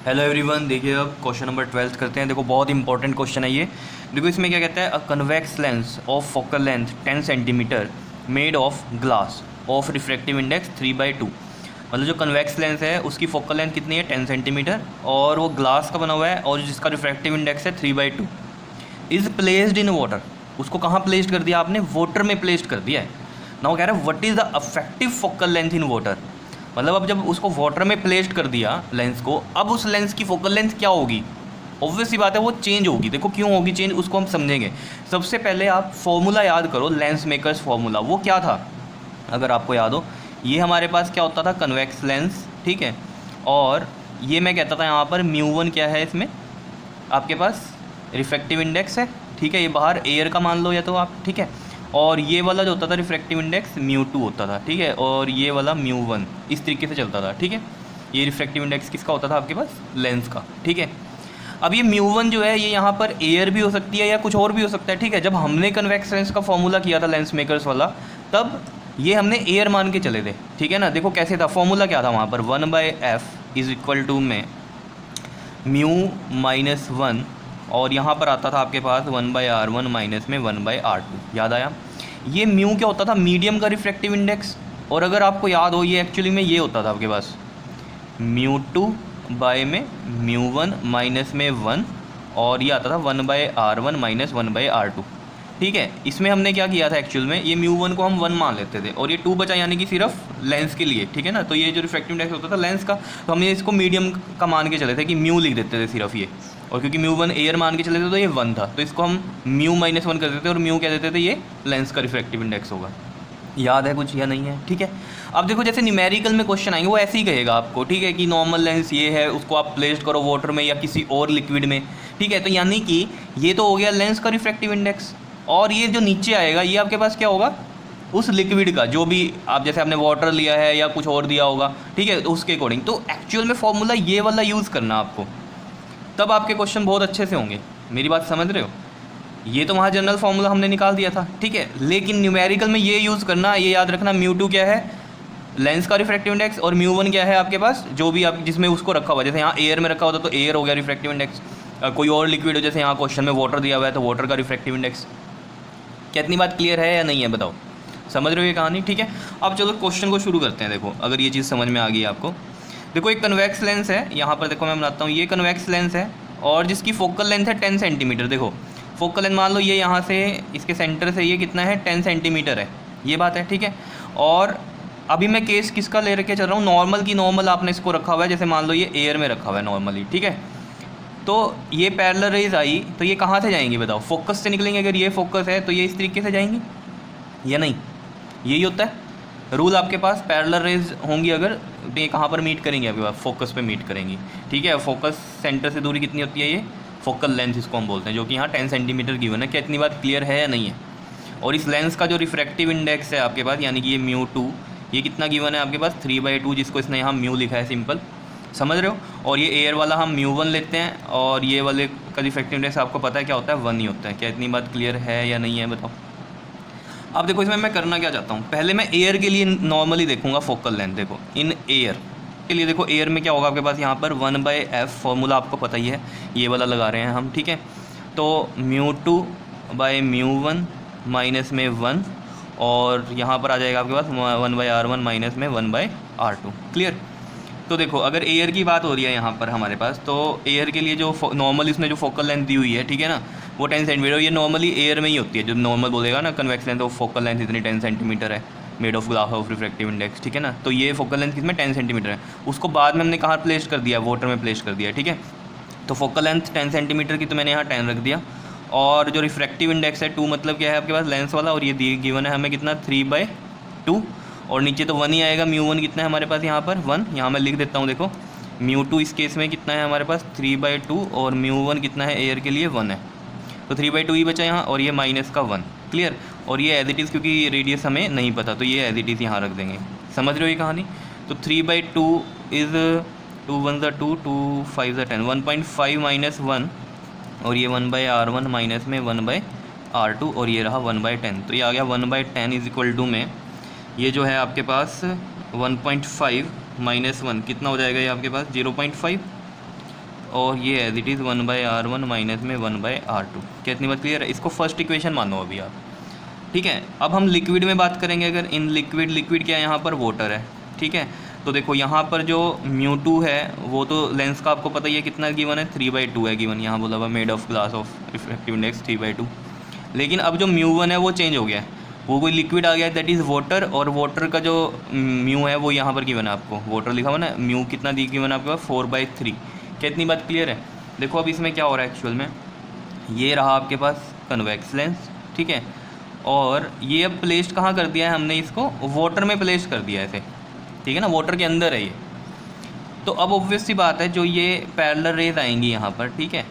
Hello everyone, देखिए अब question number 12 करते हैं। देखो बहुत इंपॉर्टेंट क्वेश्चन है ये। देखो इसमें क्या कहता है, अ convex lens of focal length 10 centimetre made of glass of refractive index 3/2। मतलब जो कन्वेक्स लेंस है उसकी फोकल लेंथ कितनी है, 10 सेंटीमीटर, और वो ग्लास का बना हुआ है और जिसका रिफ्रैक्टिव इंडेक्स है 3/2। Is placed in water. उसको कहाँ प्लेस्ड कर दिया आपने, वाटर में प्लेस्ड कर दिया है ना। वो कह रहा है what is the affective focal length in water. मतलब अब जब उसको वाटर में प्लेस्ड कर दिया लेंस को, अब उस लेंस की फोकल लेंथ क्या होगी। ऑब्वियस सी बात है वो चेंज होगी। देखो क्यों होगी चेंज, उसको हम समझेंगे। सबसे पहले आप फॉर्मूला याद करो, लेंस मेकर्स फॉर्मूला। वो क्या था अगर आपको याद हो, ये हमारे पास क्या होता था, कन्वेक्स लेंस, ठीक है। और ये मैं कहता था यहाँ पर μ1 क्या है, इसमें आपके पास रिफ्रैक्टिव इंडेक्स है, ठीक है। ये बाहर एयर का मान लो या तो आप, ठीक है। और ये वाला जो होता था रिफ्रैक्टिव इंडेक्स μ2 होता था, ठीक है। और ये वाला μ1 इस तरीके से चलता था, ठीक है। ये रिफ्रैक्टिव इंडेक्स किसका होता था आपके पास, लेंस का, ठीक है। अब ये μ1 जो है ये यहाँ पर एयर भी हो सकती है या कुछ और भी हो सकता है, ठीक है। जब हमने कन्वेक्स लेंस का फॉर्मूला किया था लेंस मेकर्स वाला, तब ये हमने एयर मान के चले थे, ठीक है ना। देखो कैसे था फॉर्मूला, क्या था वहाँ पर, 1/f इज़ इक्वल टू में μ-1, और यहाँ पर आता था आपके पास 1/r1 माइनस में 1/r2। याद आया। ये म्यू क्या होता था, मीडियम का रिफ्रैक्टिव इंडेक्स। और अगर आपको याद हो ये एक्चुअली में ये होता था आपके पास μ2 बाय में μ1 माइनस में 1, और ये आता था 1/r1 माइनस 1/r2, ठीक है। इसमें हमने क्या किया था एक्चुअल में, ये μ1 को हम 1 मान लेते थे और ये 2 बचा, यानी कि सिर्फ लेंस के लिए, ठीक है ना। तो ये जो रिफ्रैक्टिव इंडेक्स होता था लेंस का, तो हमने इसको मीडियम का मान के चले थे कि म्यू लिख देते थे सिर्फ ये। और क्योंकि μ1 एयर मान के चले थे तो ये 1 था, तो इसको हम μ-1 कर देते थे और म्यू कह देते थे ये लेंस का रिफ्रैक्टिव इंडेक्स होगा। याद है कुछ या नहीं है, ठीक है। अब देखो जैसे न्यूमेरिकल में क्वेश्चन आएंगे वो ऐसे ही कहेगा आपको, ठीक है, कि नॉर्मल लेंस ये है, उसको आप प्लेस करो वाटर में या किसी और लिक्विड में, ठीक है। तो यानी कि ये तो हो गया लेंस का रिफ्रैक्टिव इंडेक्स, और ये जो नीचे आएगा ये आपके पास क्या होगा, उस लिक्विड का, जो भी आप जैसे आपने वाटर लिया है या कुछ और दिया होगा, ठीक है, तो उसके अकॉर्डिंग। तो एक्चुअल में फॉर्मूला ये वाला यूज़ करना आपको, तब आपके क्वेश्चन बहुत अच्छे से होंगे। मेरी बात समझ रहे हो। ये तो वहाँ जनरल फार्मूला हमने निकाल दिया था, ठीक है, लेकिन न्यूमेरिकल में ये यूज़ करना, ये याद रखना, μ2 क्या है, लेंस का रिफ्रैक्टिव इंडेक्स, और μ1 क्या है आपके पास, जो भी आप जिसमें उसको रखा हुआ, जैसे यहाँ एयर में रखा होता तो एयर हो गया रिफ्रैक्टिव इंडेक्स। कोई और लिक्विड हो, जैसे यहाँ क्वेश्चन में वाटर दिया हुआ है तो वाटर का रिफ्रैक्टिव इंडेक्स। क्या इतनी बात क्लियर है या नहीं है, बताओ, समझ रहे हो ये कहानी, ठीक है। अब चलो क्वेश्चन को शुरू करते हैं। देखो अगर ये चीज़ समझ में आ गई आपको, देखो एक कन्वेक्स लेंस है, यहाँ पर देखो मैं बनाता हूँ, ये कन्वेक्स लेंस है और जिसकी फोकल लेंथ है 10 सेंटीमीटर। देखो फोकल लेंथ मान लो ये यहाँ से इसके सेंटर से ये कितना है, 10 सेंटीमीटर है, ये बात है, ठीक है। और अभी मैं केस किसका ले रखे चल रहा हूँ, नॉर्मल की। नॉर्मल आपने इसको रखा हुआ है, जैसे मान लो ये एयर में रखा हुआ है नॉर्मली, ठीक है। तो ये पैरेलल रेज आई तो ये कहाँ से जाएंगी बताओ, फोकस से निकलेंगे। अगर ये फोकस है तो ये इस तरीके से जाएंगी या नहीं, यही होता है रूल आपके पास। पैरेलल रेज होंगी अगर तो ये कहाँ पर मीट करेंगी आपके पास, फोकस पे मीट करेंगी, ठीक है। फोकस सेंटर से दूरी कितनी होती है, ये फोकल लेंथ इसको हम बोलते हैं, जो कि यहाँ 10 सेंटीमीटर गिवन है। क्या इतनी बात क्लियर है या नहीं है। और इस लेंस का जो रिफ्रैक्टिव इंडेक्स है आपके पास, यानी कि ये μ2, ये कितना गिवन है आपके पास, 3/2, जिसको इसने यहाँ म्यू लिखा है, सिंपल, समझ रहे हो। और ये एयर वाला हम μ1 लेते हैं, और ये वाले का रिफ्रैक्टिव इंडेक्स आपको पता है क्या होता है, 1 ही होता है। क्या इतनी बात क्लियर है या नहीं है, बताओ। अब देखो इसमें मैं करना क्या चाहता हूँ, पहले मैं एयर के लिए नॉर्मली देखूंगा फोकल लेंथ। देखो इन एयर के लिए, देखो एयर में क्या होगा आपके पास, यहाँ पर 1/f फॉर्मूला आपको पता ही है, ये वाला लगा रहे हैं हम, ठीक है। तो μ2/μ1 माइनस में 1, और यहाँ पर आ जाएगा आपके पास 1/r1 माइनस में 1/r2। क्लियर। तो देखो अगर एयर की बात हो रही है यहाँ पर हमारे पास, तो एयर के लिए जो नॉर्मल इसने जो फोकल लेंथ दी हुई है, ठीक है ना, वो 10 सेंटीमीटर। ये नॉर्मली एयर में ही होती है, जो नॉर्मल बोलेगा ना कन्वेक्स लेंथ, तो फोकल लेंथ इतनी 10 सेंटीमीटर है, made of glass of refractive index, ठीक है ना। तो ये फोकल लेंथ किसमें 10 सेंटीमीटर है, उसको बाद में हमने कहाँ प्लेस कर दिया, वाटर में प्लेस कर दिया, ठीक है। तो फोकल लेंथ 10 सेंटीमीटर की, तो मैंने यहाँ 10 रख दिया। और जो रिफ्रैक्टिव इंडेक्स है 2, मतलब क्या है आपके पास, लेंस वाला, और ये गिवन है हमें कितना, 3/2, और नीचे तो 1 ही आएगा। μ1 कितना है हमारे पास यहाँ पर, 1, यहाँ मैं लिख देता हूँ। देखो μ2 इस केस में कितना है हमारे पास, 3/2, और μ1 कितना है एयर के लिए, 1 है, तो 3/2 ही बचा यहाँ, और ये माइनस का 1। क्लियर। और ये एज इट इज़, क्योंकि रेडियस हमें नहीं पता, तो ये एज इट इज़ यहाँ रख देंगे। समझ रहे हो ये कहानी। तो 3/2 इज़ 2 1 2 2 5 10, 1.5 माइनस 1, और ये 1/r1 माइनस में 1/r2, और ये रहा 1/10। तो ये आ गया 1/10 इज इक्वल टू में, ये जो है आपके पास 1.5 माइनस 1 कितना हो जाएगा, ये आपके पास 0.5, और ये as it is 1/r1 minus में 1/r2। कितनी बात क्लियर है? इसको फर्स्ट इक्वेशन मानो अभी आप, ठीक है। अब हम लिक्विड में बात करेंगे। अगर इन लिक्विड क्या है, यहाँ पर वाटर है, ठीक है। तो देखो यहाँ पर जो μ2 है वो तो लेंस का आपको पता ही है कितना गिवन है, 3/2 है गिवन, यहाँ बोला हुआ made of glass of refractive index 3/2। लेकिन अब जो μ1 है वो चेंज हो गया है, वो कोई लिक्विड आ गया है दैट इज़ वाटर, और वाटर का जो म्यू है वो यहाँ पर गिवन है आपको, वाटर लिखा हुआ ना, म्यू कितना दी गिवन है आपके पास 4/3। कितनी बात क्लियर है? देखो अब इसमें क्या हो रहा है एक्चुअल में, ये रहा आपके पास कन्वेक्स लेंस, ठीक है, और ये अब प्लेस्ड कहाँ कर दिया है हमने, इसको वाटर में प्लेस कर दिया है ऐसे, ठीक है ना, वाटर के अंदर है ये। तो अब ऑब्वियस सी बात है, जो ये पैरेलल रेज आएंगी यहाँ पर, ठीक है।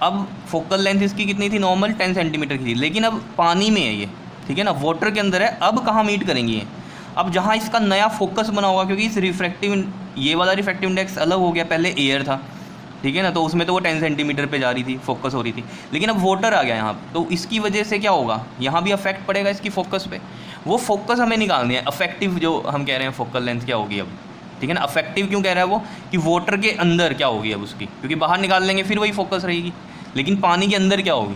अब फोकल लेंथ इसकी कितनी थी नॉर्मल, 10 सेंटीमीटर की थी, लेकिन अब पानी में है ये, ठीक है ना, वाटर के अंदर है। अब कहाँ मीट करेंगी ये? अब जहाँ इसका नया फोकस बना होगा, क्योंकि इस रिफ्रैक्टिव, ये वाला रिफ्रैक्टिव इंडेक्स अलग हो गया, पहले एयर था, ठीक है ना, तो उसमें तो वो 10 सेंटीमीटर पे जा रही थी, फोकस हो रही थी, लेकिन अब वाटर आ गया यहाँ, तो इसकी वजह से क्या होगा, यहाँ भी अफेक्ट पड़ेगा इसकी फोकस पे। वो फोकस हमें निकालनी है, अफेक्टिव जो हम कह रहे हैं फोकल लेंथ क्या होगी अब, ठीक है ना। अफेक्टिव क्यों कह रहा है वो, कि वाटर के अंदर क्या होगी अब उसकी, क्योंकि बाहर निकाल लेंगे फिर वही फोकस रहेगी, लेकिन पानी के अंदर क्या होगी।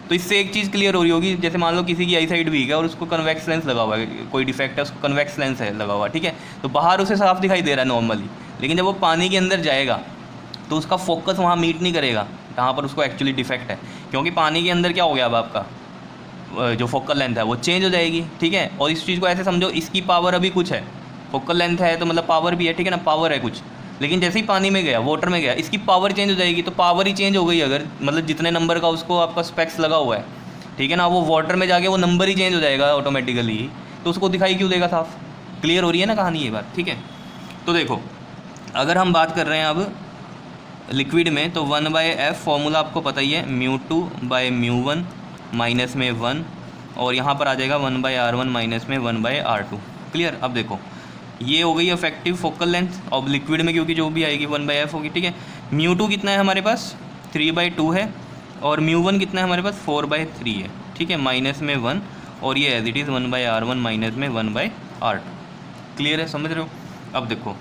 तो इससे एक चीज़ क्लियर हो रही होगी, जैसे मान लो किसी की आई साइड वीक है और उसको कन्वेक्स लेंस लगा हुआ है, कोई डिफेक्ट है, उसको कन्वेक्स लेंस है लगा हुआ, ठीक है, तो बाहर उसे साफ दिखाई दे रहा है नॉर्मली, लेकिन जब वो पानी के अंदर जाएगा तो उसका फोकस वहाँ मीट नहीं करेगा जहाँ पर उसको एक्चुअली डिफेक्ट है, क्योंकि पानी के अंदर क्या हो गया अब आपका जो फोकल लेंथ है वो चेंज हो जाएगी, ठीक है। और इस चीज़ को ऐसे समझो, इसकी पावर अभी कुछ है, फोकल लेंथ है तो मतलब पावर भी है, ठीक है ना, पावर है कुछ, लेकिन जैसे ही पानी में गया, वाटर में गया, इसकी पावर चेंज हो जाएगी। तो पावर ही चेंज हो गई अगर, मतलब जितने नंबर का उसको आपका स्पेक्स लगा हुआ है, ठीक है ना, वो वाटर में जाके वो नंबर ही चेंज हो जाएगा ऑटोमेटिकली, तो उसको दिखाई क्यों देगा साफ? क्लियर हो रही है ना कहानी ये बात, ठीक है। तो देखो अगर हम बात कर रहे हैं अब लिक्विड में, तो 1/f फॉर्मूला आपको पता ही है, μ2/μ1 माइनस में 1, और यहाँ पर आ जाएगा 1/r1 माइनस में 1/r2। क्लियर? अब देखो ये हो गई इफेक्टिव फोकल लेंथ, अब लिक्विड में क्योंकि जो भी आएगी 1/f होगी, ठीक है। μ2 कितना है हमारे पास, 3/2 है, और μ1 कितना है हमारे पास, 4/3 है, ठीक है, माइनस में 1, और ये as it is 1/r1 minus में 1/r2। क्लियर है, समझ रहे हो? अब देखो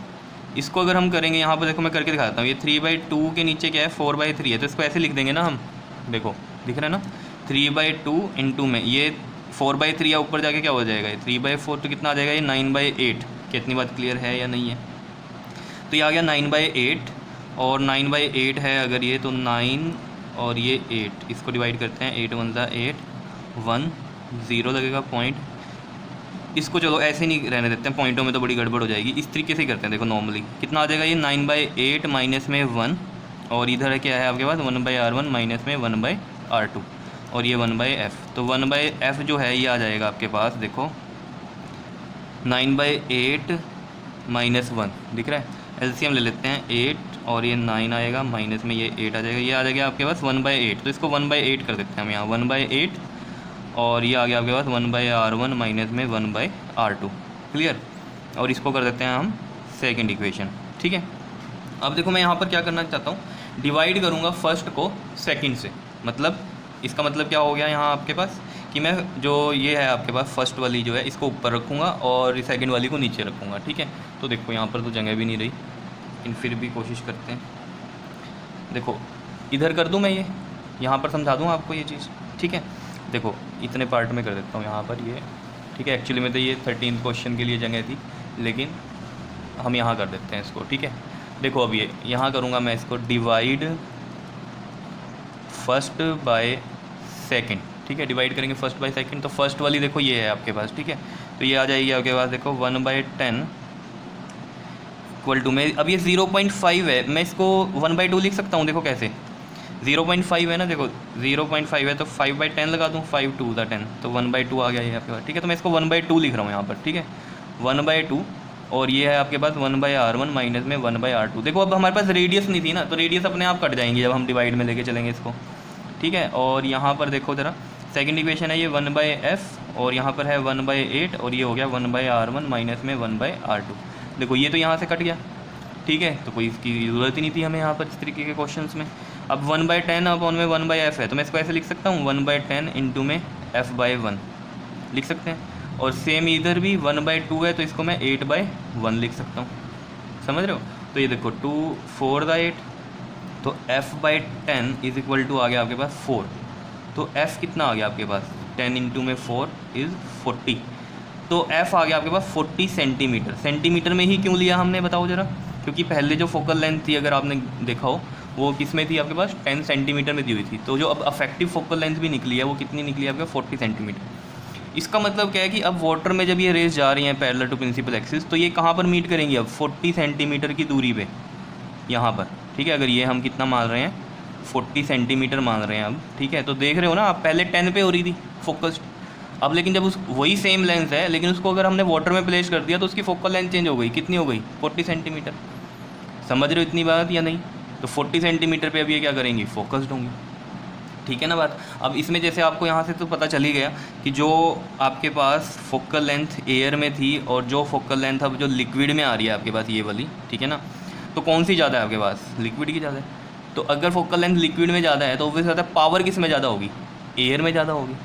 इसको अगर हम करेंगे, यहाँ पर देखो मैं करके दिखाता हूँ, ये 3/2 के नीचे क्या है, 4/3 है, तो इसको ऐसे लिख देंगे ना हम, देखो दिख रहा है ना, 3/2 इंटू में ये 4/3 या ऊपर जाके क्या हो जाएगा, ये 3/4, तो कितना आ जाएगा, ये 9/8। कितनी बात क्लियर है या नहीं है? तो ये आ गया 9/8, और 9/8 है अगर ये, तो 9 और ये 8, इसको डिवाइड करते हैं, 8 1 8, 1 0 लगेगा पॉइंट। इसको चलो ऐसे नहीं रहने देते हैं, पॉइंटों में तो बड़ी गड़बड़ हो जाएगी, इस तरीके से ही करते हैं। देखो नॉर्मली कितना आ जाएगा, ये 9/8 माइनस में 1, और इधर क्या है आपके पास 1/r1 माइनस में 1/r2, और ये 1/f। तो 1/f जो है ये आ जाएगा आपके पास, देखो 9/8 माइनस 1 दिख रहा है, एलसीएम ले लेते हैं, 8 और ये 9 आएगा, माइनस में ये 8 आ जाएगा, ये आ जाएगा आपके पास 1/8। तो इसको 1/8 कर देते हैं हम यहाँ, 1/8, और ये आ गया आपके पास 1/r1 माइनस में 1/r2। क्लियर? और इसको कर देते हैं हम सेकंड इक्वेशन, ठीक है। अब देखो मैं यहाँ पर क्या करना चाहता हूँ, डिवाइड करूँगा फर्स्ट को सेकंड से, मतलब इसका मतलब क्या हो गया यहाँ आपके पास, कि मैं जो ये है आपके पास फर्स्ट वाली जो है इसको ऊपर रखूँगा और सेकंड वाली को नीचे रखूँगा, ठीक है। तो देखो यहाँ पर तो जगह भी नहीं रही, लेकिन फिर भी कोशिश करते हैं। देखो इधर कर दूँ मैं, ये यहाँ पर समझा दूँ आपको ये चीज़, ठीक है। देखो इतने पार्ट में कर देता हूँ यहाँ पर ये, ठीक है। एक्चुअली में तो ये 13th क्वेश्चन के लिए जगह थी, लेकिन हम यहाँ कर देते हैं इसको, ठीक है। देखो अब ये यहाँ करूँगा मैं इसको डिवाइड फर्स्ट बाय सेकंड, ठीक है। डिवाइड करेंगे फर्स्ट बाय सेकंड, तो फर्स्ट वाली देखो ये है आपके पास, ठीक है। तो ये आ जाएगी आपके पास, देखो 1/10 इक्वल टू में, अब ये 0.5 है, मैं इसको 1/2 लिख सकता हूँ। देखो कैसे, 0.5 है ना, देखो 0.5 है तो 5/10 लगा दूँ, 5 2 10, तो 1/2 आ गया ये आपके पास, ठीक है। तो मैं इसको 1/2 लिख रहा हूँ यहाँ पर, ठीक है, 1/2, और ये है आपके पास 1/r1 माइनस में 1/r2। देखो अब हमारे पास रेडियस नहीं थी ना, तो रेडियस अपने आप कट जाएंगी जब हम डिवाइड में लेके चलेंगे इसको, ठीक है। और यहाँ पर देखो ज़रा सेकंड इक्वेशन है ये 1/f, और यहाँ पर है 1/8, और ये हो गया 1/r1 माइनस में 1/r2। देखो ये तो यहाँ से कट गया, ठीक है, तो कोई इसकी ज़रूरत ही नहीं थी हमें यहाँ पर इस तरीके के क्वेश्चंस में। अब 1/10 अपॉन में 1/f है, तो मैं इसको ऐसे लिख सकता हूँ, 1/10 इंटू में f/1 लिख सकते हैं। और सेम इधर भी 1/2 है, तो इसको मैं 8/1 लिख सकता हूँ, समझ रहे हो। तो ये देखो 2 4 8 तो f/10 इज इक्वल टू आ गया आपके पास 4। तो f कितना आ गया आपके पास, 10 इंटू में 4 इज़ 40। तो f आ गया आपके पास 40 सेंटीमीटर। सेंटीमीटर में ही क्यों लिया हमने बताओ ज़रा, क्योंकि पहले जो फोकल लेंथ थी अगर आपने देखा हो वो किस में थी आपके पास 10 सेंटीमीटर में दी हुई थी। तो जो अब अफेक्टिव फोकल लेंथ भी निकली है वो कितनी निकली है आपके 40 सेंटीमीटर। इसका मतलब क्या है कि अब वाटर में जब ये रेस जा रही हैं पैरेलल टू प्रिंसिपल एक्सिस, तो ये कहाँ पर मीट करेंगी अब 40 सेंटीमीटर की दूरी पे यहाँ पर, ठीक है। अगर ये हम कितना मान रहे हैं 40 सेंटीमीटर मान रहे हैं अब, ठीक है। तो देख रहे हो ना आप, पहले 10 पे हो रही थी फोकस्ड, अब लेकिन जब उस वही सेम लेंस है लेकिन उसको अगर हमने वाटर में प्लेस कर दिया तो उसकी फोकल लेंथ चेंज हो गई, कितनी हो गई 40 सेंटीमीटर। समझ रहे हो इतनी बात या नहीं। तो 40 सेंटीमीटर पे अब ये क्या करेंगी, फोकस्ड होंगी, ठीक है ना बात। अब इसमें जैसे आपको यहाँ से तो पता चल ही गया कि जो आपके पास फोकल लेंथ एयर में थी और जो फोकल लेंथ अब जो लिक्विड में आ रही है आपके पास ये वाली, ठीक है ना, तो कौन सी ज़्यादा है आपके पास, लिक्विड की ज़्यादा है। तो अगर फोकल लेंथ लिक्विड में ज़्यादा है तो ऑब्वियस ज़्यादा पावर किस में ज़्यादा होगी, एयर में ज़्यादा होगी,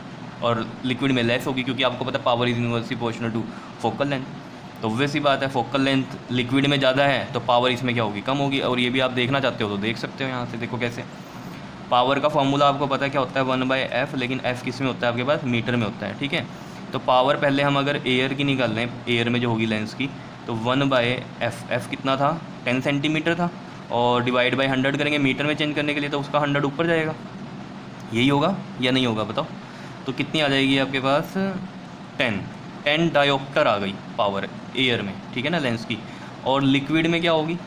और लिक्विड में लेस होगी, क्योंकि आपको पता है power is inversely proportional to focal length. तो ऑब्वियस ही बात है फोकल लेंथ लिक्विड में ज़्यादा है तो पावर इसमें क्या होगी, कम होगी। और ये भी आप देखना चाहते हो तो देख सकते हो यहाँ से, देखो कैसे। पावर का फॉर्मूला आपको पता है क्या होता है 1/f, लेकिन f किस में होता है आपके पास, मीटर में होता है, ठीक है। तो पावर पहले हम अगर एयर की निकाल लें, एयर में जो होगी लेंस की, तो 1/f, f कितना था 10 सेंटीमीटर था, और डिवाइड बाई 100 करेंगे मीटर में चेंज करने के लिए, तो उसका 100 ऊपर जाएगा। यही होगा या नहीं होगा बताओ। तो कितनी आ जाएगी आपके पास 10 डायोप्टर आ गई पावर एयर में, ठीक है ना, लेंस की। और लिक्विड में क्या होगी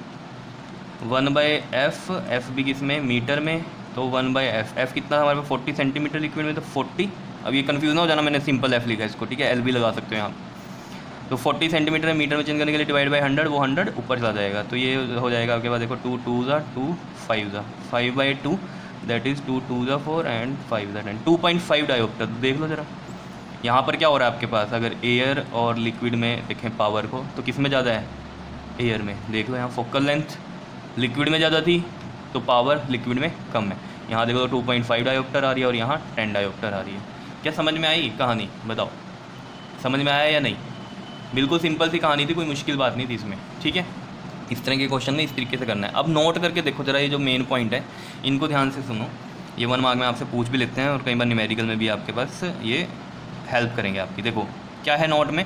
1/f, f भी किस में, मीटर में, तो 1/f, f कितना था हमारे पास 40 सेंटीमीटर लिक्विड में, तो 40। अब ये कंफ्यूज ना हो जाना, मैंने सिंपल f लिखा है इसको, ठीक है, l भी लगा सकते हो यहाँ। तो 40 सेंटीमीटर मीटर में चेंज करने के लिए डिवाइड बाई 100, वो 100 ऊपर चला जाएगा। तो ये हो जाएगा आपके पास, देखो 2 2 ज़ा 2 5 ज़ा 5/2, दैट इज़ 2 2 ज़ा 4 एंड 5 ज़ा 10, 2.5 डायोप्टर। देख लो ज़रा यहाँ पर क्या हो रहा है आपके पास, अगर एयर और लिक्विड में देखें पावर को, तो किस में ज़्यादा है, एयर में। देख लो यहाँ फोकल लेंथ लिक्विड में ज़्यादा थी तो पावर लिक्विड में कम है। यहाँ देखो 2.5 डायोप्टर आ रही है और यहाँ 10 डायोप्टर आ रही है। क्या समझ में आई कहानी, बताओ समझ में आया या नहीं। बिल्कुल सिंपल सी कहानी थी, कोई मुश्किल बात नहीं थी इसमें, ठीक है। इस तरह के क्वेश्चन में इस तरीके से करना है। अब नोट करके देखो जरा, ये जो मेन पॉइंट है इनको ध्यान से सुनो, ये 1 मार्क में आपसे पूछ भी लेते हैं और कई बार न्यूमेरिकल में भी आपके पास ये हेल्प करेंगे आपकी। देखो क्या है नोट में,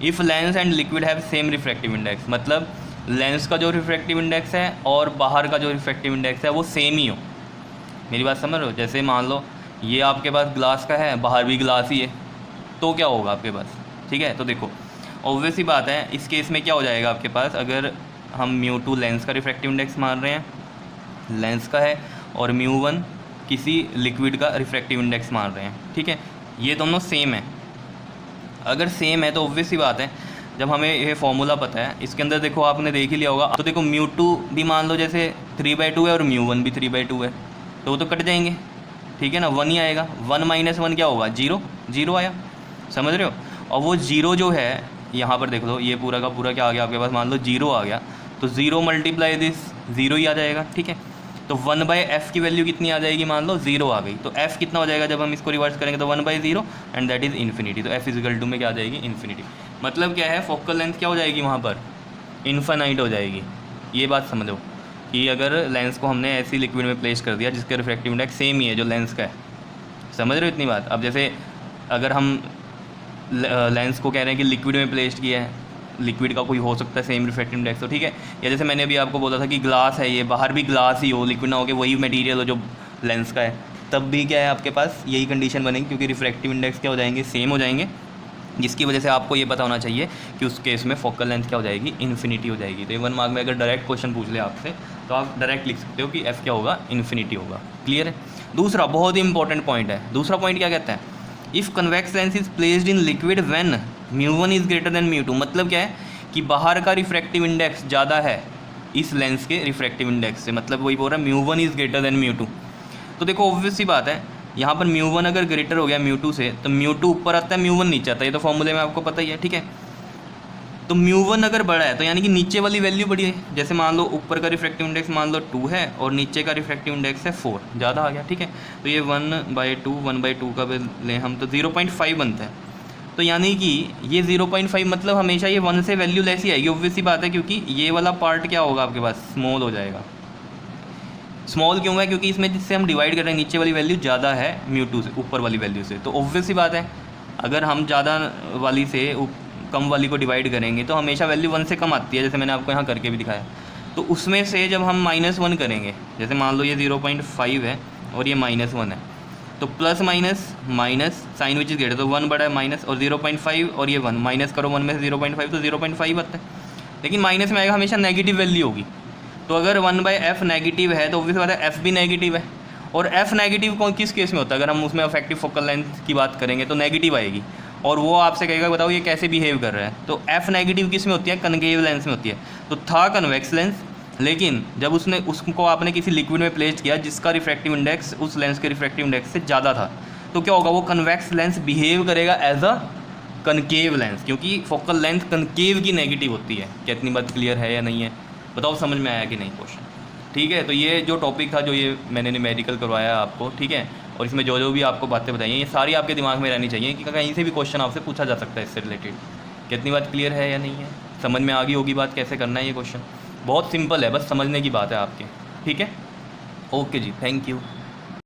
if lens and liquid have same refractive index, मतलब लेंस का जो रिफ्रैक्टिव इंडेक्स है और बाहर का जो रिफ्रैक्टिव इंडेक्स है वो सेम ही हो। मेरी बात समझ रहे हो, जैसे मान लो ये आपके पास ग्लास का है, बाहर भी ग्लास ही है, तो क्या होगा आपके पास, ठीक है। तो देखो ऑब्वियस ही बात है, इस केस में क्या हो जाएगा आपके पास, अगर हम μ2 लेंस का रिफ्रैक्टिव इंडेक्स मान रहे हैं, लेंस का है, और μ1 किसी लिक्विड का रिफ्रैक्टिव इंडेक्स मान रहे हैं, ठीक है, ये दोनों सेम है। अगर सेम है तो ऑब्वियस ही बात है, जब हमें ये फॉर्मूला पता है, इसके अंदर देखो आपने देख ही लिया होगा, तो देखो μ2 भी मान लो जैसे 3/2 है और μ1 भी 3/2 है, तो वो तो कट जाएंगे, ठीक है ना, 1 ही आएगा। 1 - 1 क्या होगा, 0 आया, समझ रहे हो। और वो 0 जो है यहाँ पर देख लो, ये पूरा का पूरा क्या आ गया आपके पास, मान लो 0 आ गया, तो 0 × दिस 0 ही आ जाएगा, ठीक है। तो 1/f की वैल्यू कितनी आ जाएगी, मान लो 0 आ गई, तो f कितना हो जाएगा जब हम इसको रिवर्स करेंगे, तो 1/0 एंड दैट इज़ इन्फिनिटी। तो f = में क्या आ जाएगी, इन्फिनिटी। मतलब क्या है, फोकल लेंथ क्या हो जाएगी वहाँ पर, इन्फिनाइट हो जाएगी। ये बात समझो कि अगर लेंस को हमने ऐसी लिक्विड में प्लेस कर दिया जिसका रिफ्रैक्टिव इंडेक्स सेम ही है जो लेंस का है, समझ रहे हो इतनी बात। अब जैसे अगर हम लेंस को कह रहे हैं कि लिक्विड में प्लेस किया है, लिक्विड का कोई हो सकता है सेम रिफ्रैक्टिव इंडेक्स, तो ठीक है। या जैसे मैंने अभी आपको बोला था कि ग्लास है, ये बाहर भी ग्लास ही हो, लिक्विड ना हो के वही मटेरियल हो जो लेंस का है, तब भी क्या है आपके पास यही कंडीशन बनेगी, क्योंकि रिफ्रैक्टिव इंडेक्स क्या हो जाएंगे, सेम हो जाएंगे, जिसकी वजह से आपको ये पता होना चाहिए कि उस केस में फोकल लेंथ क्या हो जाएगी, इन्फिनिटी हो जाएगी। तो 1 मार्क में अगर डायरेक्ट क्वेश्चन पूछ ले आपसे तो आप डायरेक्ट लिख सकते हो कि f क्या होगा, इन्फिनिटी होगा। क्लियर है। दूसरा बहुत ही इंपॉर्टेंट पॉइंट है, दूसरा पॉइंट क्या कहता है, if convex lens is placed in liquid when μ1 is greater than μ2, मतलब क्या है कि बाहर का रिफ्रैक्टिव इंडेक्स ज़्यादा है इस लेंस के रिफ्रैक्टिव इंडेक्स से, मतलब वही बोल रहा है μ1 इज़ ग्रेटर देन μ2। तो देखो ऑब्वियस सी बात है, यहाँ पर μ1 अगर ग्रेटर हो गया μ2 से, तो μ2 ऊपर आता है μ1 नीचे आता है, ये तो फॉर्मूले में आपको पता ही है, ठीक है। तो μ1 अगर बड़ा है तो यानी कि नीचे वाली वैल्यू बड़ी है। जैसे मान लो ऊपर का रिफ्रैक्टिव इंडेक्स मान लो 2 है और नीचे का रिफ्रैक्टिव इंडेक्स है 4, ज़्यादा आ गया, ठीक है। तो ये 1/2 का लें हम तो 0.5 बनता है। तो यानी कि ये 0.5 मतलब हमेशा ये 1 से वैल्यू लेस ही आएगी, ऑब्वियस सी बात है, क्योंकि ये वाला पार्ट क्या होगा आपके पास, स्मॉल हो जाएगा। स्मॉल क्यों है? क्योंकि इसमें जिससे हम डिवाइड कर रहे हैं नीचे वाली वैल्यू ज़्यादा है μ2 से, ऊपर वाली वैल्यू से। तो ऑब्वियस सी बात है, अगर हम ज़्यादा वाली से कम वाली को डिवाइड करेंगे तो हमेशा वैल्यू 1 से कम आती है, जैसे मैंने आपको यहाँ करके भी दिखाया। तो उसमें से जब हम -1 करेंगे, जैसे मान लो ये 0.5 है और ये -1 है, तो plus minus minus sign which is greater, तो 1 बड़ा है माइनस, और 0.5 और ये 1 माइनस करो 1 में से 0.5 तो 0.5 आता है। लेकिन माइनस में आएगा हमेशा नेगेटिव वैल्यू होगी। तो अगर 1/f नेगेटिव है तो ऑब्वियस बात है f भी नेगेटिव है। और f नेगेटिव कौन किस केस में होता है? अगर हम उसमें अफेक्टिव फोकल लेंथ की बात करेंगे तो नेगेटिव आएगी, और वो आपसे कहेगा बताओ ये कैसे बिहेव कर रहा है। तो f नेगेटिव किस में होती है? कनकेव लेंस में होती है। तो था कन्वेक्स लेंस, लेकिन जब उसको आपने किसी लिक्विड में प्लेस किया जिसका रिफ्रैक्टिव इंडेक्स उस लेंस के रिफ्रैक्टिव इंडेक्स से ज़्यादा था, तो क्या होगा? वो कन्वेक्स लेंस बिहेव करेगा एज अ कनकेव लेंस, क्योंकि फोकल लेंथ कनकेव की नेगेटिव होती है। क्या इतनी बात क्लियर है या नहीं है? बताओ समझ में आया कि नहीं क्वेश्चन? ठीक है, तो ये जो टॉपिक था, जो ये मैंने न्यूमेरिकल करवाया आपको, ठीक है, और इसमें जो भी आपको बातें बताई हैं ये सारी आपके दिमाग में रहनी चाहिए कि कहीं से भी क्वेश्चन आपसे पूछा जा सकता है इससे रिलेटेड। कितनी बात क्लियर है या नहीं है? समझ में आ गई होगी बात कैसे करना है ये क्वेश्चन। बहुत सिंपल है, बस समझने की बात है आपके। ठीक है, ओके जी, थैंक यू।